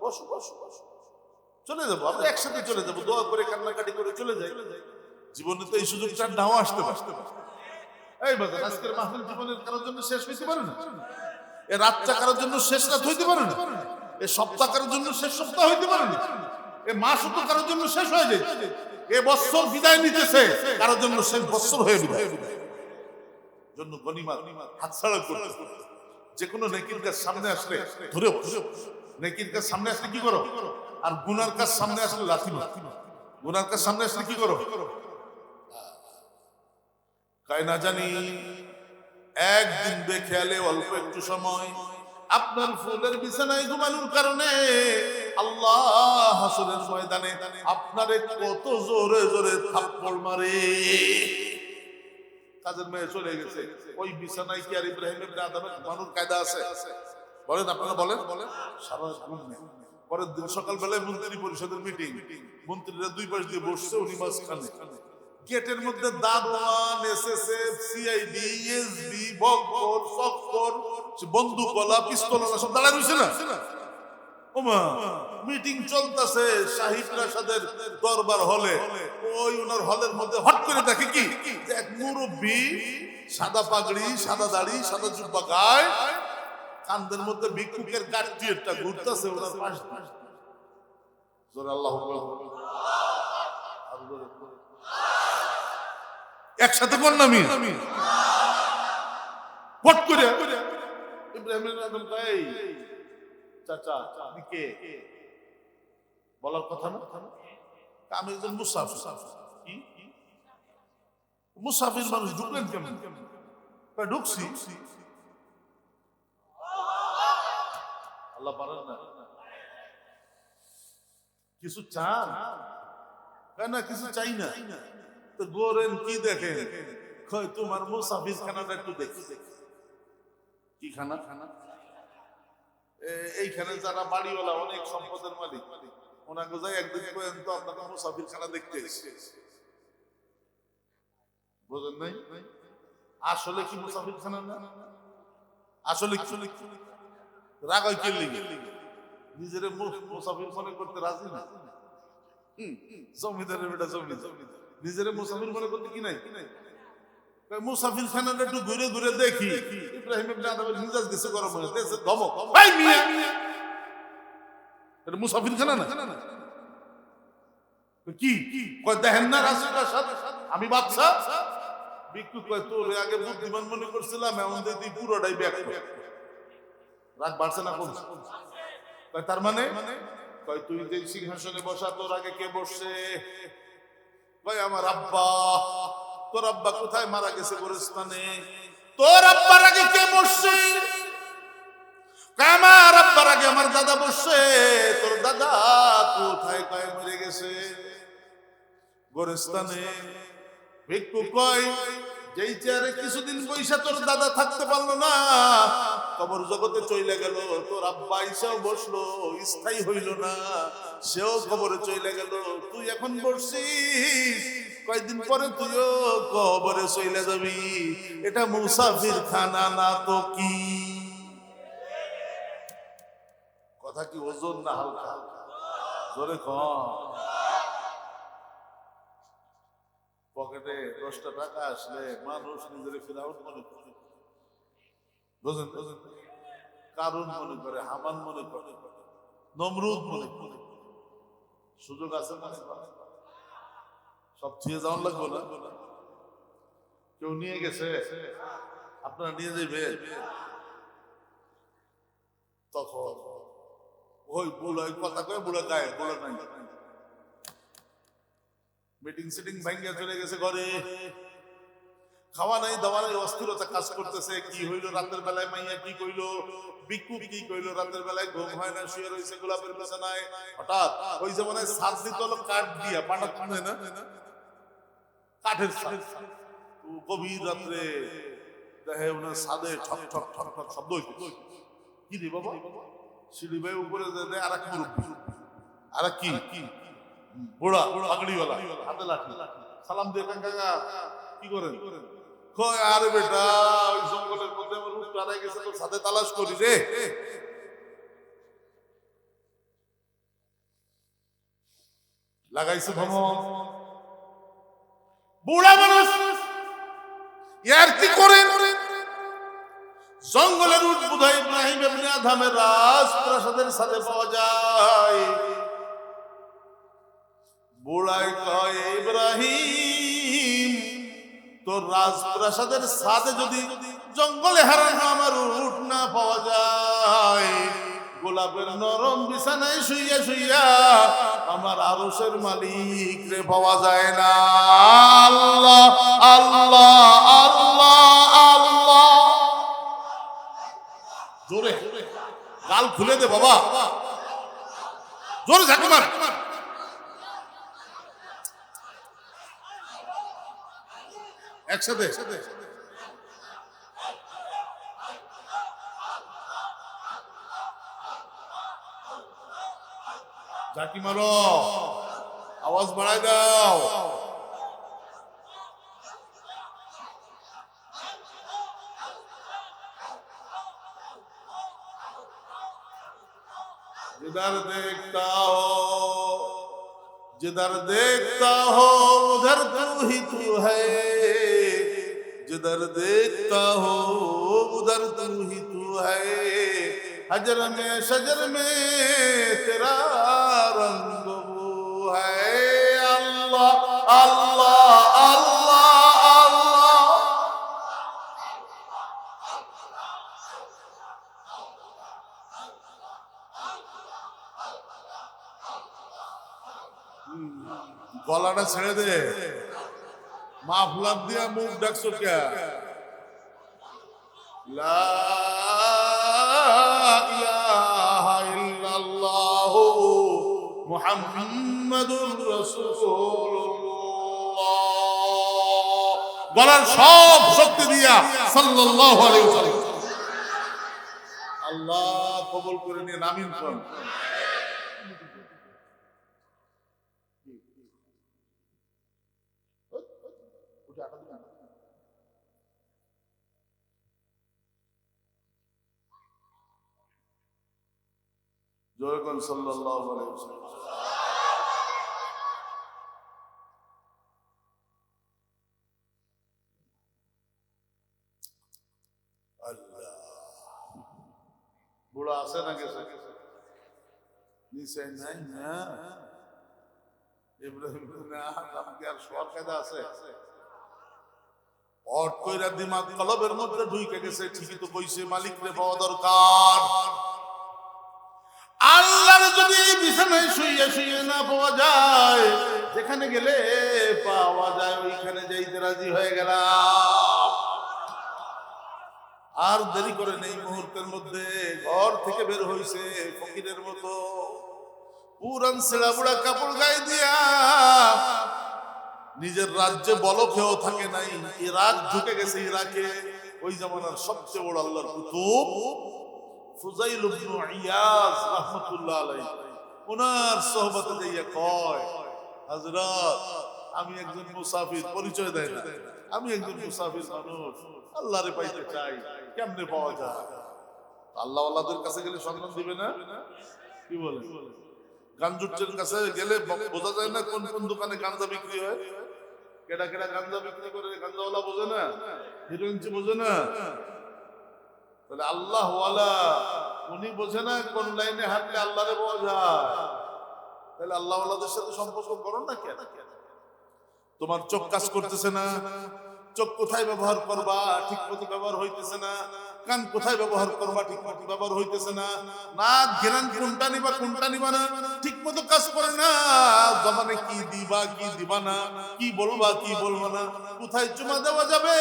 বসো বসো বসো, চলে যাবো আমরা একসাথে, চলে যাবো, দোয়া করে কান্নাকাটি করে চলে যাই। জীবনে তো এই সুযোগটা নাও আসতে পারতে। এই বাজার আজকের মাহফিল জীবনের কারোর জন্য শেষ হইতে পারে না, এ রাতটা কারোর জন্য শেষ রাত হইতে পারে না, এ সপ্তাহ কারোর জন্য শেষ সপ্তাহ হইতে পারে না, এ মাস তো কারোর জন্য শেষ হয়ে যায়, এ বছর বিদায় নিতেছে কারোর জন্য শেষ বছর হয়ে বিদায় জন্য গনিমত হাতছাড়া করতে। যে কোনো নেকির কাজ সামনে আসলে ধরে বসো। নেকির কাজ সামনে আসলে কি করো? আর গুনার কাজ সামনে আসলে লাথি মারো। গুনার কাজ সামনে আসলে কি করো? কাই না জানি একদিন বেখেয়ালে অল্প একটু সময় আপনার ফুলের বিছানায় ঘুমানোর কারণে আল্লাহ হাসরের ময়দানে আপনারে কত জোরে জোরে থাপ্পড় মারে। কাজের মেয়ে চলে গেছে, ওই বিছানায় কি আর ইব্রাহিম ইবনে আদমের ঘুমানোর কায়দা আছে? বলেন, আপনারা বলেন। সারা ঘুম নেই। পরের দিন সকালবেলায় মন্ত্রী পরিষদের মিটিং, মন্ত্রীরা 2 পাশ দিয়ে বসছে, উনি মাঝখানে। গেটের মধ্যে দারোয়ান, এসএসএফ, সিআইডি, এসবি, বকর, চক্কর, বন্দুকওয়ালা, পিস্তলওয়ালা সব দাঁড়ায় রয়েছে না? ওমা, মিটিং চলতেছে শাহী প্রাসাদের দরবার হলে। ওই ওনার হলের মধ্যে হট করে দেখে কি, যে এক মুরব্বী, সাদা পাগড়ি, সাদা দাড়ি, সাদা জুব্বা গায়ে, কান্দের মধ্যে ভিক্ষুকের কাঠটিটা ঘুরতেছে ওনার পাশ দিয়ে। জোরে আল্লাহু আকবার। একসাথে কোন নামি পট করে ইব্রাহিম আদম ভাই, চাচা আপনি কে? বলার কথা না, আমি একজন মুসাফির। কি মুসাফির মানুষ, ঢুকলেন কেমন? ঢুকছি। আল্লাহ পারেন না কিছু চান না? কিছু চাই না তো গোরেন কি দেখেন? তোমার মুসাফির খানাটা একটু দেখি। কি খানা? এইখানে যারা বাড়িওয়ালা, অনেক সম্পদের মালিক, ওনাকে যাই একদিন করেন তো আপনাকে মুসাফির খানা দেখতে এসেছে। বোঝেন নাই? আসলে কি মুসাফির খানা না? আসলে রাগাই কে লিগে? নিজের মুসাফির মনে করতে রাজি না। জমিদারের বেটা জমিদার, নিজের মুসাফির মনে করতে কি নাই? মুসাফির খানাটা একটু ঘুরে ঘুরে দেখি। ইব্রাহিম ইবনে আদমের মিজাজ গেছে গরম হয়ে গেছে, ধমক, এই মিয়া এটা মুসাফির খানা না? কি কয় দেখেন না রাসূলের সাথে আমি বাদশা? ভিক্ষু কয় তোর আগে বুদ্ধিমান মনে করছিলাম, এমন তুই পুরোটাই ব্যাক। রাগ বাড়ছে না কমছে? কয় তার মানে? কয় তুই যে সিংহাসনে বসা, তোর আগে কে বসছে? কয় আমার আব্বা। তোর আব্বা কোথায় মারা গেছে? গোরস্থানে। তোর আব্বার আগে কে বসছে? আমার আব্বার আগে আমার দাদা বসছে। তোর দাদা কোথায়? কয় মরে গেছে গোরস্থানে। ভিক্ষু কয় যেই চেয়ারে কিছুদিন বৈশা তোর দাদা থাকতে পারলো না, কবর জগতে চলে গেল, তোর আব্বা এসেও বসলো, স্থায়ী হইল না, সেও কবরে চলে গেল, তুই এখন বসছিস কয়েকদিন পরে তুইও কবরে চলে যাবি। এটা মুসাফির খানা না তো কি? কথা কি ওজন না হালকা? জোরে কম। পকেটে 10টা টাকা আসলে মানুষ নিজের ফিরাউন মনে করে, বুঝেন? কারুন মনে করে, হামান মনে করে, নমরুদ মনে করে। সুযোগ আছে না? সব ছুঁয়ে যাওয়ার লাগবে না। কেউ নিয়ে গেছে, আপনারা নিয়ে যাবেন। তখন ওই বুড়াই কথা কয়ে বুড়া গায়ে বুড়া নাই, মিটিং সিটিং ভাঙ্গিয়া চলে গেছে ঘরে। খাওয়া নাই দাওয়া নাই, অস্থিরতা কাজ করতেছে। কি হইলো রাতের বেলায়? মাইয়া কি কইলো, বিক্ষু কি কইলো? রাতের বেলায় ঘুম হয় না, শুয়ে রয়েছে গোলাপের বিছানায়। হঠাৎ ওই যে মানে ছাদ দিতে হলো কাঠ দিয়া, পাটা তুলে না, কাঠের ছাদ। গভীর রাত্রে দেখে ওনার ছাদে ঠক ঠক ঠক ঠক শব্দ হইতেছে। কি রে বাবা? সিঁড়ি ভাই উপরে দেয় আর এক মুরব্বী, আর কি বুড়া পাগড়িওয়ালা, হাতে লাঠি। সালাম দিয়ে কাকা কি করেন? কয় আরে বেটা ওই জঙ্গলের মধ্যে আমার উট হারাই গেছে, তোর সাথে তালাশ করি রে। লাগাইছে ভ্রমণ। বুড়া মানুষ ইয়ার কি করেন? জঙ্গলের উট বোধহয় ইব্রাহিম ইবনে আদমের রাজপ্রাসাদের সাথে পাওয়া যায়। বুড়াই কয় ইব্রাহিম, তোর রাজপ্রাসাদের সাথে যদি জঙ্গলে হারানো আমার উট না পাওয়া যায়, গোলাপের নরম বিছানায় শুইয়া শুইয়া আমার আরশের মালিক রে পাওয়া যায় না। আল্লাহ আল্লাহ আল্লাহ আল্লাহ। জোরে গাল খুলে দে বাবা, জোরে ঝাঁকি মার। একসাথে ঝাঁকি মারো, আওয়াজ বাড়াই দাও। जिधर देखता हो उधर तू ही तू है, जिधर देखता हो उधर तू ही तू है, हजर में शजर में तेरा रंग वो है। अल्लाह अल्लाह अल्लाह अल्लाह। গলাটা ছেড়ে দে, মাফলার দিয়া মুখ ডাকছো কে? লা ইলাহা ইল্লাল্লাহ মুহাম্মাদুর রাসূলুল্লাহ। গলার সব শক্তি দিয়া সাল্লাল্লাহু আলাইহি ওয়াসাল্লাম। আল্লাহ কবুল করে নিন, আমিন করুন। জয়গণ সাল্লাল্লাহু আলাইহি ওয়াসাল্লাম। আল্লাহ বুড়া আছে না গেছে? নিচে নাই না ইব্রাহিম না আমাকে আর সর কায়দা আছে। অট কইরা দিমাগ কলবের মধ্যে ঢুকে গেছে। ঠিকই তো কইছে, মালিক রে পাওয়া দরকার। আল্লাহর যদি বিছানায় শুইয়া শুইয়া না পাওয়া যায়, যেখানে গেলে পাওয়া যায় ওইখানে যাইতে রাজি হয়ে গেলাম। আর দেরি করে নেই, মুহূর্তের মধ্যে ঘর থেকে বের হইছে ফকিরের মতো। পুরান ছেঁড়া বুড়া কাপড় গায়ে দিয়া, নিজের রাজ্যে বলকেও থাকে নাই, ইরাক ঢুকে গেছে। ইরাকে ওই জামানার সবচেয়ে বড় আল্লাহর কুতুব ফুজাইল ইবনে ইয়াস রাহমাতুল্লাহ আলাইহি, ওনার সোহবতে যাইয়া কয়, হযরত আমি একজন মুসাফির, পরিচয় দেয় না, আমি একজন মুসাফির মানুষ, আল্লাহরে পাইতে চাই, কেমনে পাওয়া যায়? আল্লাহ আল্লাহদের কাছে গেলে সন্ধান দিবে না? কি বলে? গাঞ্জুটের কাছে গেলে বোঝা যায় না কোন কোন দোকানে গাঞ্জা বিক্রি হয়? কেডা কেডা গাঞ্জা বিক্রি করে, গাঞ্জাওয়ালা বোঝে না, হিরোইনচি বোঝে না। তাহলে আল্লাহ ওয়ালা উনি বোঝে না কোন লাইনে হাঁটলে আল্লাহরে পাওয়া যায়। তাহলে আল্লাহ ওয়ালাদের সাথে সম্পর্ক করো না কেন? তোমার চোখ কাজ করতেছে না, চোখ কোথায় ব্যবহার করবা ঠিক মতো ব্যবহার হইতেছে না, কান কোথায় ব্যবহার করবা ঠিক মতো ব্যবহার হইতেছে না, নাক ঘেরান কোনটা নিবা না ঠিক মতো কাজ করে না, জবানে কি দিবা কি দিবা না, কি বলবা কি বলবা না, কোথায় চুমা দেওয়া যাবে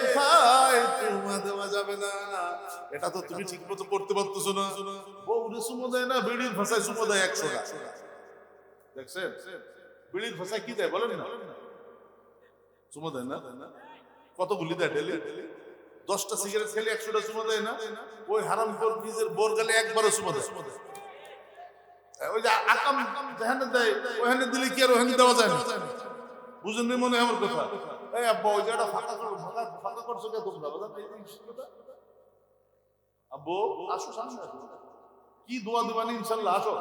কোথায় চুমা দেওয়া যাবে না, এটা তো তুমি ঠিক মতো করতে পারতেছো না। বউরে চুমো দেয় না, বিড়ির ভাষায় চুমো দেয় 100 টাকা। দেখছেন বিড়ির ভাষায় কি দেয় বলেন না? চুমো দেয় না? কতগুলি দেয় ডেলি? 10টা সিগারেট খেলে 100টা চুমো দেয় না? ওই হারাম করে নিজের বোর গেলে একবারও চুমো দেয়। ওই যে আকাম যেখানে দেয় ওখানে দিলে কি আর ওখানে দেওয়া যায় না? বুঝেন নি মনে আমার কথা? এই আব্বা ওই জায়গাটা ফাঁকা করছো কে তোমরা? আব্বু আসো সামনে আসো, কি দোয়া দিবানি ইনশাআল্লাহ, আসো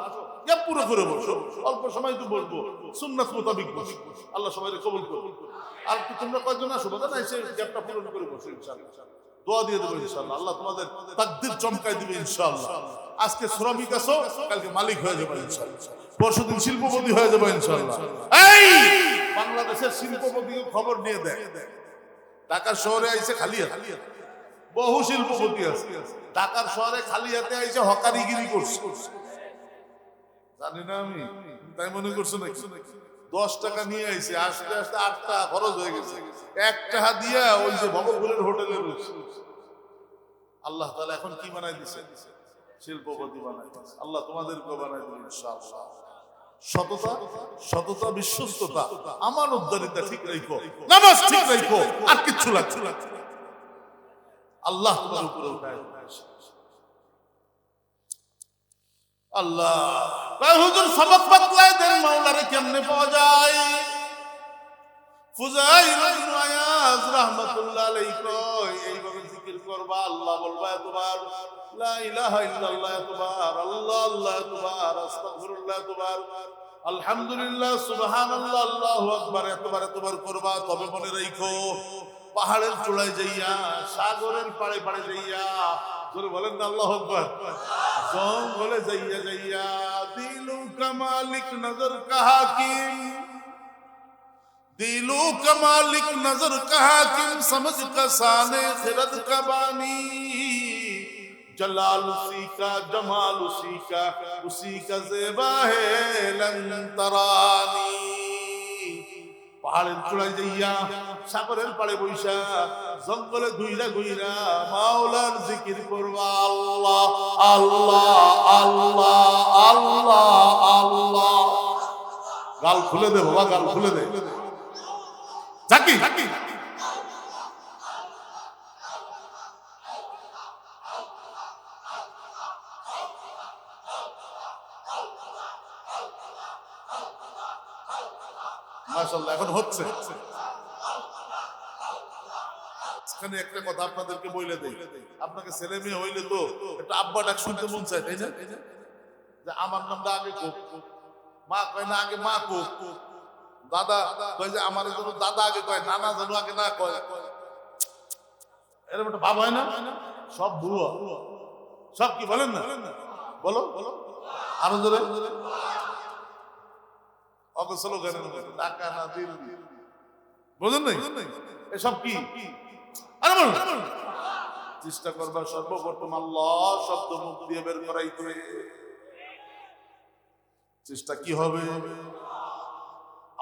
ইয়া পুরো করে বসো, অল্প সময় তো বলবো, সুন্নাত মোতাবেক বসো, আল্লাহ সবাইকে কবুল করুন। আর কি তোমরা কয়জন আসো বাবা, না এসে গ্যাপটা পূরণ করে বসো, ইনশাআল্লাহ দোয়া দিয়ে দেবো ইনশাআল্লাহ, আল্লাহ তোমাদের তাকদীর চমকাই দিবে ইনশাআল্লাহ। আজকে শ্রমিক আছো, কালকে মালিক হয়ে যাবে ইনশাআল্লাহ, পরশুদিন শিল্পপতি হয়ে যাবে ইনশাআল্লাহ। এই বাংলাদেশের শিল্পপতিকে খবর নিয়ে দেয়, ঢাকার শহরে আইছে খালি হাতে, বহু শিল্পপতি আছে ঢাকার শহরে খালি হাতে আইছে হকারিগিরি করছে, জানি না আমি, তাই মনে করছো নাকি? 10 টাকা নিয়ে আইছে, আস্তে আস্তে 8 টাকা খরচ হয়ে গেছে, 1 টাকা দিয়া ওই যে ভবঘুরের হোটেলে রয়েছে। আল্লাহ তাআলা এখন কি বানাই দিছে? শিল্পপতি বানাই দিছে। আল্লাহ তোমাদেরকে বানাই দিবেন ইনশাআল্লাহ। সততা, সততা, বিশ্বস্ততা, আমানতদারিতা ঠিক রাখো, নামাজ ঠিক রাখো, আর কিচ্ছু লাগছে না, আল্লাহ তোমার উপরে উঠায় দিবেন। আল্লাহ কয় হুজুর সবক বাতলায় দেন মাওলারে কেমনে পাওয়া যায়? ফুজাইল ইবনে আয়াজ রাহমাতুল্লাহ আলাইহি কয় এইভাবে জিকির করবা, আল্লাহ বলবা এতবার, লা ইলাহা ইল্লাল্লাহ এতবার, আল্লাহ আল্লাহ এতবার, আস্তাগফিরুল্লাহ এতবার, আলহামদুলিল্লাহ সুবহানাল্লাহ আল্লাহু আকবার এতবার করবা। তবে মনে রাখো পাহাড়ের চূড়ায় যাইয়া, সাগরের পাড়ে পাড়ে যাইয়া, জোরে বলেন না আল্লাহু আকবার, জঙ্গলে যাইয়া যাইয়া, দিলু কামালিক নজর কাহাকিম, দিলু কামালিক নজর কাহাকিম, समझ का साने खिरद का बानी, जलाल उसी का जमाल उसी का ज़ेबा है लंतरानी। পাহাড়ের চূড়ায় যাইয়া, সাগরের পাড়ে বইসা, জঙ্গলে ঘুইরা ঘুইরা মাওলার জিকির করবা, আল্লাহ আল্লাহ আল্লাহ আল্লাহ আল্লাহ। গাল খুলে দে বাবা, গাল খুলে দে, জাকি মাশাআল্লাহ এখন হচ্ছে। এখানে একটা কথা আপনাদেরকে বলে দেই, আপনাকে ছেলে মেয়ে হইলে তো একটা আব্বা ডাক শুনতে মন চায়, তাই না? যে আমার নামটা আগে কোক, মা কয় না আগে মা কোক, দাদা কয় যে আমার জন্য দাদা আগে কয়, নানা যেন আগে না কয়, এরকম একটা ভাব হয় না? সব ভুয়া, সব কি বলেন না? বলো আরো জোরে, অগোছলো গানের মতো, ঢাকা না দিল্লি, বুঝেন নাই? এসব কি? আরে বলুন, চেষ্টা করবা সর্বপ্রথম আল্লাহ শব্দ মুখ দিয়ে বের করাইতে। চেষ্টা কি হবে?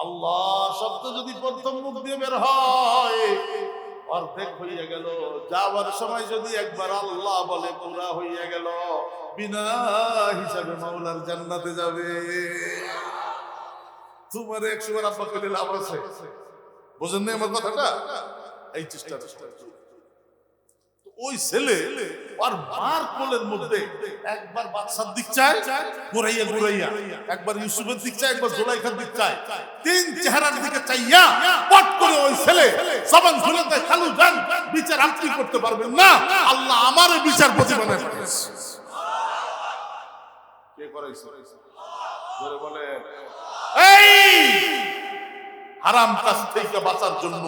আল্লাহ শব্দ যদি প্রথম মুখ দিয়ে বের হয় অর্ধেক হইয়া গেল, যাওয়ার সময় যদি একবার আল্লাহ বলে পুরা হইয়া গেল, বিনা হিসাবে মাওলার জান্নাতে যাবে। তোমার 100 বার আব্বা কইলে লাভ আছে, বুঝেন না আমার কথাটা? এই চেষ্টা ওই ছেলে আর মার কোলের মধ্যে একবার বাদশার দিক চায় ঘুরাইয়া ঘুরাইয়া, একবার ইউসুফের দিক চায়, একবার জুলাইখার দিক চায়, তিন চেহারার দিকে চাইয়া পট করে ওই ছেলে জবান খুলে দেয়, খালু যান, বিচার আপনি করতে পারবেন না, আল্লাহ আমার বিচারপতি বানায় পাঠিয়েছে। কে করাইছে? জোরে বলে। এই হারাম কাজ থেকে বাঁচার জন্য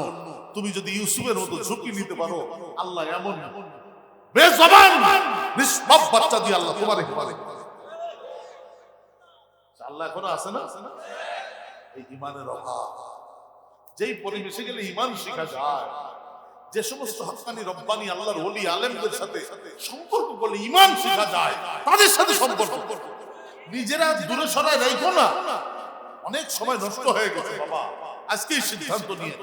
তুমি যদি ইউসুফের মতো ঝুঁকি নিতে পারো, আল্লাহ এমন বেজবান নিষ্পাপ বাচ্চা দিয়ে আল্লাহ তোমার আল্লাহ এখনো আছে না? এই ইমানের অভাব। যেই পরিবেশে গেলে ইমান শেখা যায়, যে সমস্ত হক্কানি রব্বানি আল্লাহর ওলি আলেমদের সাথে সম্পর্ক করলে ইমান শেখা যায়, তাদের সাথে সম্পর্ক। নিজেরা দূরে সরায় রাখো না, অনেক সময় নষ্ট হয়ে গেছে বাবা। আজকেই সিদ্ধান্ত নিয়ে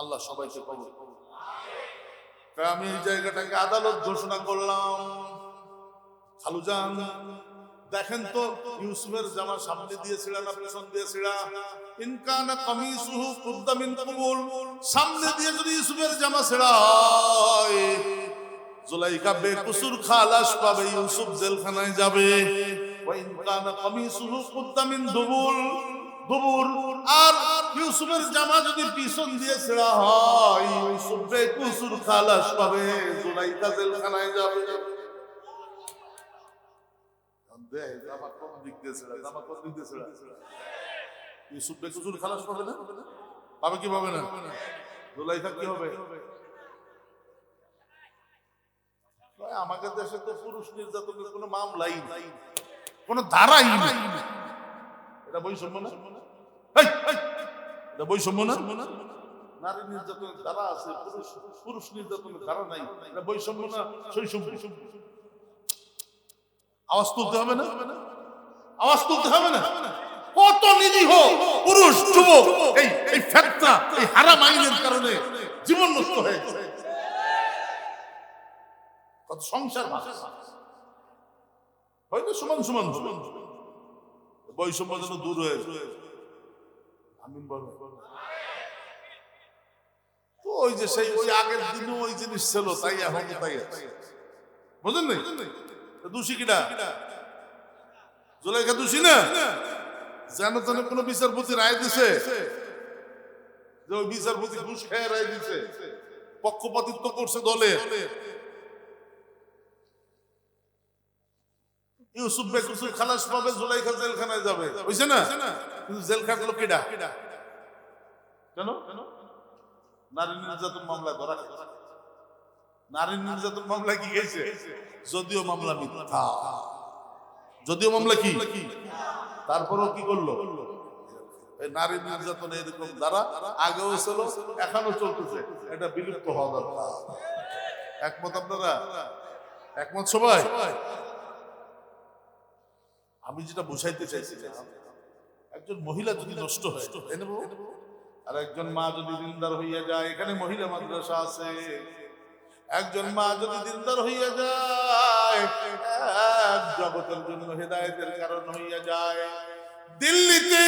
আল্লাহ সবাইকে কবুল করুন। আমি এই জায়গাটাকে আদালত ঘোষণা করলাম। খালুজান দেখেন তো ইউসুফের জামা সামনে দিয়ে ছিড়া না পেছন দিয়ে ছিড়া? ইনকানা কামিসুহু কুদ্দা মিন কুবুল, সামনে দিয়ে যদি ইউসুফের জামা ছিড়া হয়, জুলাইখা বেকসুর খালাস পাবে, ইউসুফ জেলখানায় যাবে। ওয়া ইনকানা কামিসুহু কুদ্দা মিন দুবুল, আর ইউসুফের জামা যদি পিছন দিয়ে ছেঁড়া হয়, ইউসুফ বেকসুর খালাস পাবে, জুলাইখা জেলখানায় যাবে। জামা কোন দিক দিয়ে ছেঁড়া? জামা কোন দিক দিয়ে ছেঁড়া? ইউসুফ বেকসুর খালাস পাবে না? পাবে কি পাবে না? জুলাইখা কি হবে? আমাদের দেশে তো পুরুষ নির্যাতনের কোনো মামলাই নাই, কোনো ধারাই নাই। এটা বৈষম্য না? এটা বৈষম্য না? নারী নির্যাতনের ধারা আছে, পুরুষ নির্যাতনের ধারা নাই। এটা বৈষম্য না শৈশব? আওয়াজ তুলতে হবে না? আওয়াজ তুলতে হবে না? কত নিরীহ পুরুষ যুবক এই ফেতনা, এই হারাম আইনের কারণে জীবন নষ্ট হয়ে গেছে। কত সংসার হয়তো সমান সমান বৈষম্য যেন দূর হয়ে যায়। আমিন বলো। তো ওই যে সেই ওই আগের দিনে ওই জিনিস ছিল, তাই এখন তাই আছে, বুঝলেন নাই? দোষী কিনা? জুলাইখা দোষী না? যেন তেন কোন বিচারপতি রায় দিছে যে ওই বিচারপতি ঘুষ খেয়ে রায় দিছে, পক্ষপাতিত্ব করছে দলে। ইউসুফ বেকসুর খালাস পাবে, জুলাইখা জেলখানায় যাবে, বুঝছে না? কিন্তু জেল খাটলো কিডা? কেন? নারী নির্যাতন মামলায় ধরা খেয়েছে। নারী নির্যাতন মামলা কি গেছে? যদিও মামলা মিথ্যা, যদিও মামলা কি, তারপরেও কি করলো? নারী নির্যাতন এরকম দ্বারা আগেও ছিল, এখনো চলতেছে। এটা বিলুপ্ত হওয়া দরকার। একমত আপনারা? একমত সবাই? আমি যেটা বুঝাইতে চাইছি, একজন মহিলা যদি নষ্ট হয় আর একজন মা যদি দিনদার হইয়া যায়, এখানে মহিলা মাদ্রাসা আছে, একজন মা যদি দিনদার হইয়া যায়, এক জগতের জন্য হেদায়েতের কারণ হইয়া যায়। দিল্লিতে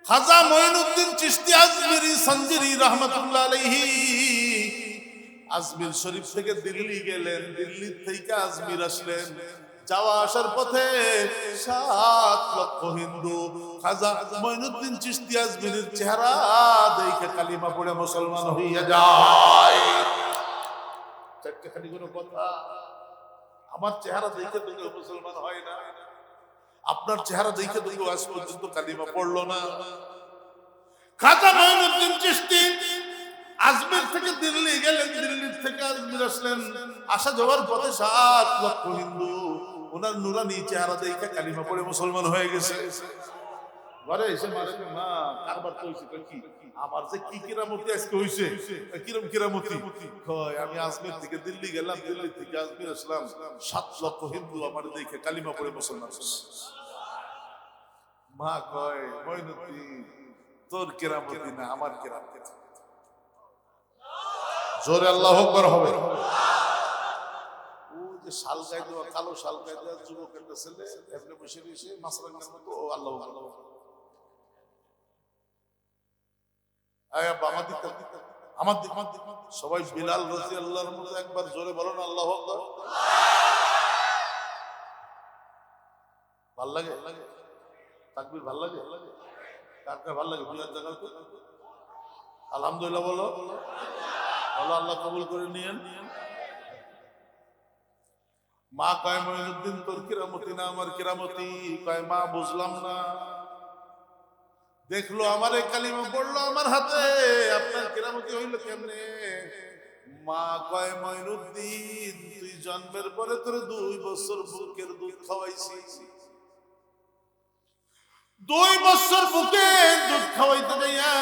খাজা মঈনুদ্দিন চিশতি আজমিরি সঞ্জিরি রাহমাতুল্লাহ আলাইহি আজমির শরীফ থেকে দিল্লি গেলেন, দিল্লি থেকে আজমির আসলেন। যাওয়া আসার পথে 7 লক্ষ হিন্দু খাজা মঈনুদ্দিন চিশতি আজমিরের চেহারা দেখে কালিমা পড়ে মুসলমান হইয়া যায়। চারটেখানি কোনো কথা? আমার চেহারা দেখে তো কেউ মুসলমান হয় না, আপনার চেহারা দেখে তো কেউ আজ পর্যন্ত কালিমা পড়লো না। খাজা মঈনুদ্দিন চিশতি আজমির থেকে দিল্লি গেলেন, দিল্লির থেকে আজমির আসলেন। আসা যাওয়ার পথে 7 লক্ষ হিন্দু ওনার নুরানি চেহারা দেখে কালিমা পড়ে মুসলমান হয়ে গেছে। ঘরে এসে মারে, মা কারবার তো হইছে কি, আমার যে কি কিরামতি আজকে হইছে। কিরম কিরামতি? আমি আজমির থেকে দিল্লি গেলাম, দিল্লি থেকে আজমির আসলাম, 7 লক্ষ হিন্দু আমার দেখে কালিমা পড়ে মুসলমান হয়েছে। মা কয়, মঈনুদ্দিন তোর কিরামতি না, আমার কিরামতি। জোরে আল্লাহু আকবার হবে। ও যে শাল গায়ে দেওয়া, কালো শাল গায়ে দেওয়া যুবক একটা ছেলে এমনি বসে বসে মাছরাঙ্গার মতো আল্লাহু আকবার। আয়া বাবা দিতে আমার দিক সবাই বিলাল রাদিয়াল্লাহু আনহু একবার জোরে বলুন আল্লাহু আকবার। ভাল লাগে তাকবীর ভাল লাগে কার কার ভাল লাগে দুইয়ার জায়গা তো আলহামদুলিল্লাহ বলো আল্লাহ আল্লাহ কবুল করে নিয়েন। মা কয় মঈনুদ্দিন তোর কিরামতি না আমার কিরামতি? কয় মা বুঝলাম না। দেখলো আমারে কালিমা পড়লো আমার হাতে, আপনার কিরামতি হইল কেমনে? মা কয় মঈনুদ্দিন তুই জন্মের পরে তোর 2 বছর বুকের দুধ খাওয়াইছি, 2 বছর বুকের দুধ খাওয়াইতে যাইয়া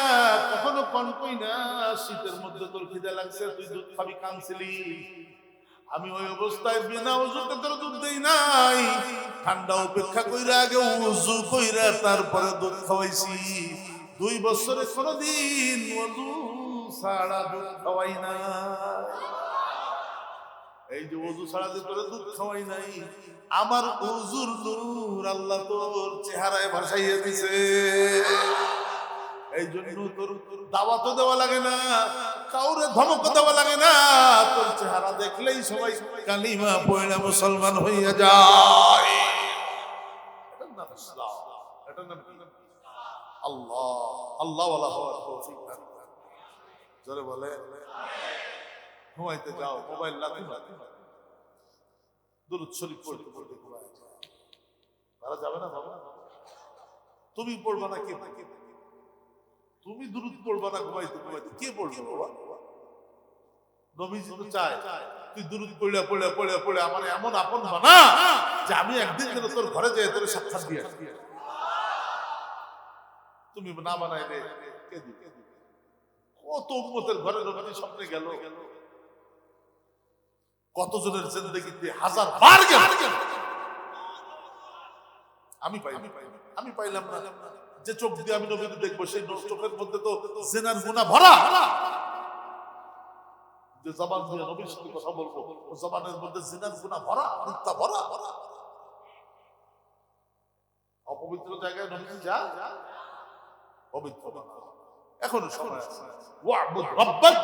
কখনো কন কই না শীতের মধ্যে তোর খিদে লাগছে তুই দুধ খাবি কাঁদছিলি। আমি ওই অবস্থায় বিনা ওযুতে তোর দুধ দেই নাই, ঠান্ডা অপেক্ষা কইরা আগে ওযু কইরা তারপরে দুধ খাওয়াইছি। 2 বছরে কোনদিন ওযু ছাড়া দুধ খাওয়াই না। এই যে ওযু ছাড়া যে তোর দুধ খাওয়াই নাই, আমার ওযুর নূর আল্লাহ তোর চেহারায় ভাসাইয়া দিছে। এই জন্য তোর দাওয়াতও দেওয়া লাগে না, কাউরে ধমক দেওয়া লাগে না, তোর চেহারা দেখলেই সবাই কালিমা পড়ে মুসলমান হইয়া যায়। এটার নাম ইসলাম, এটার নাম আল্লাহ আল্লাহ ওয়ালা হওয়ার তৌফিক দান করেন। জোরে বলে ঘুমাইতে যাও, মোবাইল লাথি মারো, দুরূদ শরীফ পড়তে পড়তে ঘুমায় যাও। তারা যাবে না বাবা? তুমি পড়বা না কে? তুমি দুরূদ পড়বা না ঘুমাইতে ঘুমাইতে কে পড়বে বাবা? নবীজি তো চায় তুই দুরূদ পড়লে পড়লে পড়লে পড়লে আমার এমন আপন বানা যে আমি একদিন যেন তোর ঘরে যাই তোর সাক্ষাৎ দিয়ে আসি। তুমি না বানাইলে কে দিবে? কত উম্মতের ঘরে নবীজি স্বপ্নে গেল, কতজনের জিন্দেগিতে 1000 বার গেল, আমি পাইলাম না। যে চোখ দিয়ে আমি নবীকে দেখবো সেই চোখের মধ্যে তো জিনার গুনাহ ভরা। যে জবান দিয়ে নবীর সাথে কথা বলবো ও জবানের মধ্যে জিনার গুনাহ ভরা, মিথ্যা ভরা। অপবিত্র জায়গায় নবীজি যা পবিত্র বানা। এখনো সময় আছে। ওয়া'বুদ রাব্বাক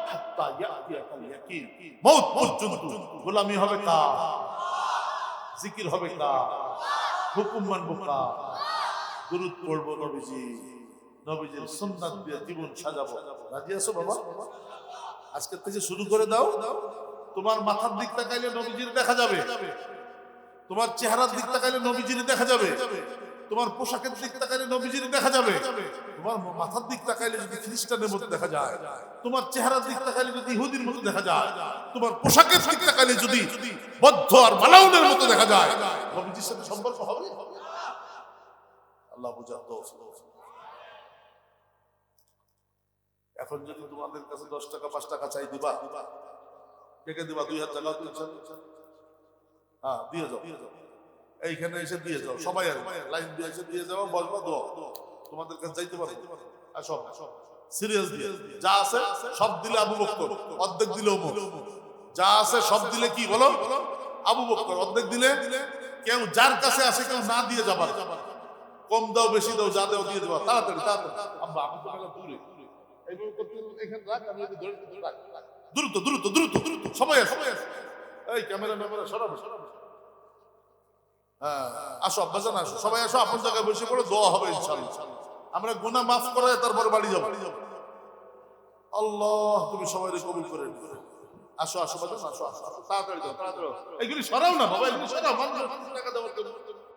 হাত্তা ইয়াতিয়াকাল ইয়াকিন। মওত পর্যন্ত গোলামি হবে কার? জিকির হবে কার? হুকুম মানবো কার? দুরূদ পড়বো নবীজি, নবীজির সুন্নাত দিয়ে জীবন সাজাবো। রাজি আছো বাবা? আজকে থেকে শুরু করে দাও। তোমার মাথার দিক তাকাইলে নবীজির দেখা যাবে, তোমার চেহারার দিক তাকাইলে নবীজির দেখা যাবে, তোমার পোশাকের দিক তাকাইলে নবীজির দেখা যাবে, তোমার মাথার দিক তাকাইলে যদি খ্রিস্টানের মতো দেখা যায়, তোমার চেহারার দিক তাকাইলে যদি ইহুদির মতো দেখা যায়, তোমার পোশাকের দিক তাকাইলে যদি বদ্ধ আর মালাউনের মতো দেখা যায়, নবীজির সাথে সম্পর্ক হবে? আল্লাহ বুঝা তো। এখন যদি তোমাদের কাছে 10 টাকা 5 টাকা চাই দিবা, কে দিবা? 2 হাত টাকা তুলছেন, হ্যাঁ দিয়ে যাও, এইখানে এসে দিয়ে যাও, সবাই লাইন দিয়ে এসে দিয়ে যাও, বলবা দোয়া তোমাদের কাছে যাইতে পারো। আর সব সিরিয়াস দিয়ে যা আছে সব দিলে আবু বকর, অর্ধেক দিলে ওমর। যা আছে সব দিলে কি বলো? আবু বকর। অর্ধেক দিলে কেউ যার কাছে আসে কেউ না দিয়ে যাবার, কম দাও বেশি দাও যা দাও দিয়ে দেবা। তাড়াতাড়ি তাড়াতাড়ি আব্বা আমি তো মেলা দূরে এইভাবে করতে এখানে রাখ, আমি যদি ধরে রাখ, দ্রুত দ্রুত দ্রুত দ্রুত সবাই আসো, এই ক্যামেরা সরাবো। হ্যাঁ আসো আব্বাজান আসো, সবাই আসো, আপন জায়গায় বসে পড়ো, দোয়া হবে ইনশাআল্লাহ। আমরা গুনাহ মাফ করে তারপরে বাড়ি যাবো। আল্লাহ তুমি সবাই কবুল করে নিও। আসো আসো বাজান আসো, তাড়াতাড়ি দাও, তাড়াতাড়ি। এইগুলি সরাও না বাবা, এগুলি সরাও, মানুষ টাকা দেওয়ার জন্য।